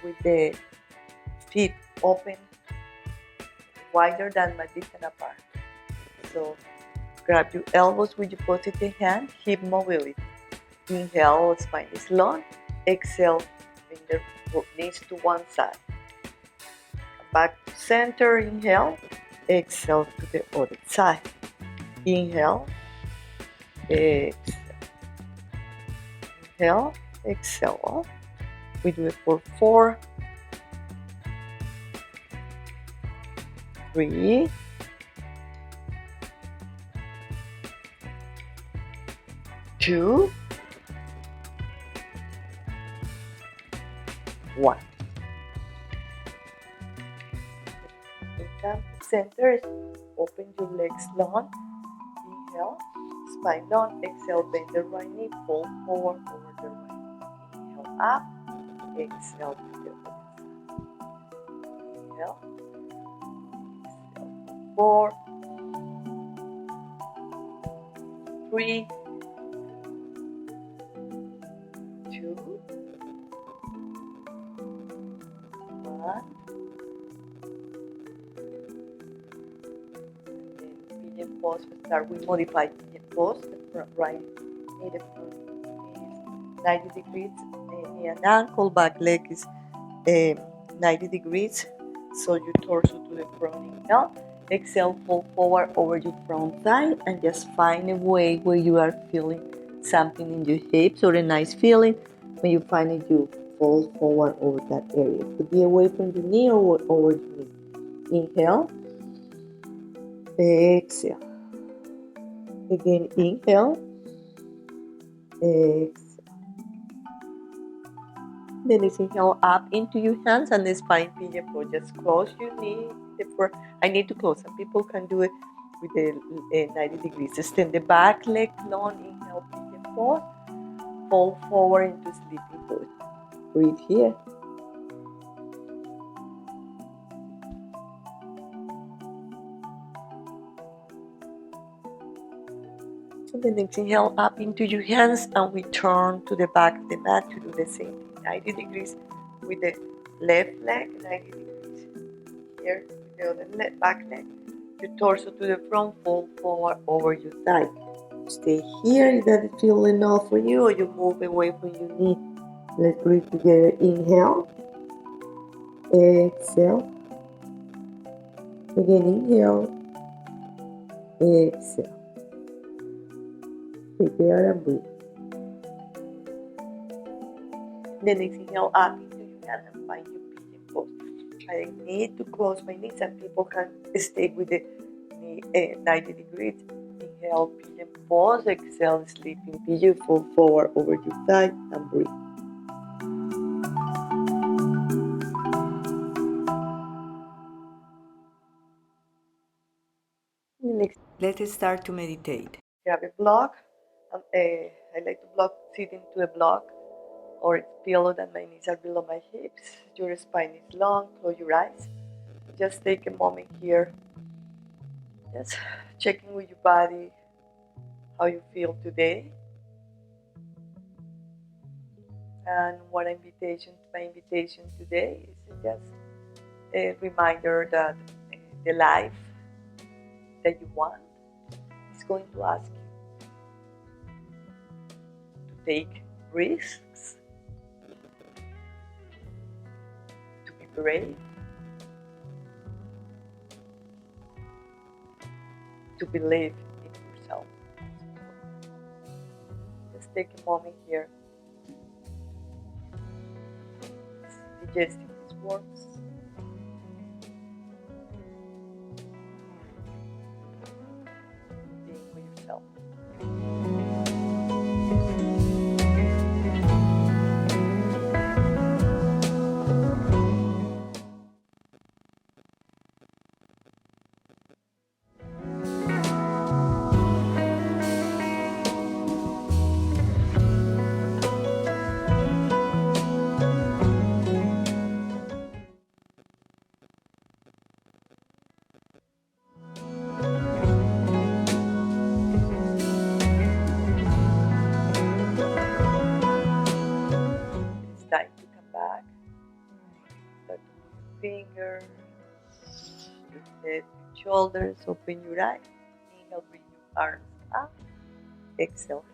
with the feet open wider than my feet can apart. So grab your elbows with your positive hand, hip mobility. Inhale, spine is long. Exhale, bring the knees to one side. Back to center, inhale. Exhale to the other side. Inhale, exhale. Inhale, exhale. We do it for 4, 3, 2, 1. Come to center, open your legs long. Inhale, spine long. Exhale, bend the right knee, fold forward over the right knee. Inhale up, exhale to the other side. Inhale, exhale. 4, 3, 2, 1. Pigeon pose. We start with modified pigeon pose. The front right knee, the front is 90 degrees. Knee and ankle, back leg is 90 degrees. So your torso to the front. Inhale. Exhale, fold forward over your front thigh and just find a way where you are feeling something in your hips or a nice feeling. When you find it, you fold forward over that area. It could be away from your knee or over your knee. Inhale. Exhale. Again, inhale. Exhale. Then let's inhale up into your hands and the spine pigeon pose. Just close your knee. I need to close. Some people can do it with the 90 degrees. Extend the back leg long. Inhale, pigeon pose. Fold forward into sleeping pose. Breathe here. So then exhale up into your hands and we turn to the back of the mat to do the same thing. 90 degrees with the left leg, 90 degrees here with the other back leg. Your torso to the front, fold forward over your thigh. Stay here if that feels enough for you, or you move away from your knee. Let's breathe together. Inhale. Exhale. Again, inhale. Exhale. Stay there and breathe. Then exhale up into your hand and find your pigeon pose. I need to close my knees and people can stay with the knee 90 degrees. Inhale, pigeon pose. Exhale, sleeping pigeon. Fold forward over your thigh and breathe. Next, let's start to meditate. Grab a block. I like to sit into a block or it's pillow that my knees are below my hips. Your spine is long. Close your eyes. Just take a moment here. Just checking with your body how you feel today. And my invitation today is just a reminder that the life that you want is going to ask you to take risks, to be brave, to believe in yourself. Just take a moment here, digesting these words. Being with yourself. fingers, your head, your shoulders. Open your eyes. Inhale, bring your arms up. Exhale,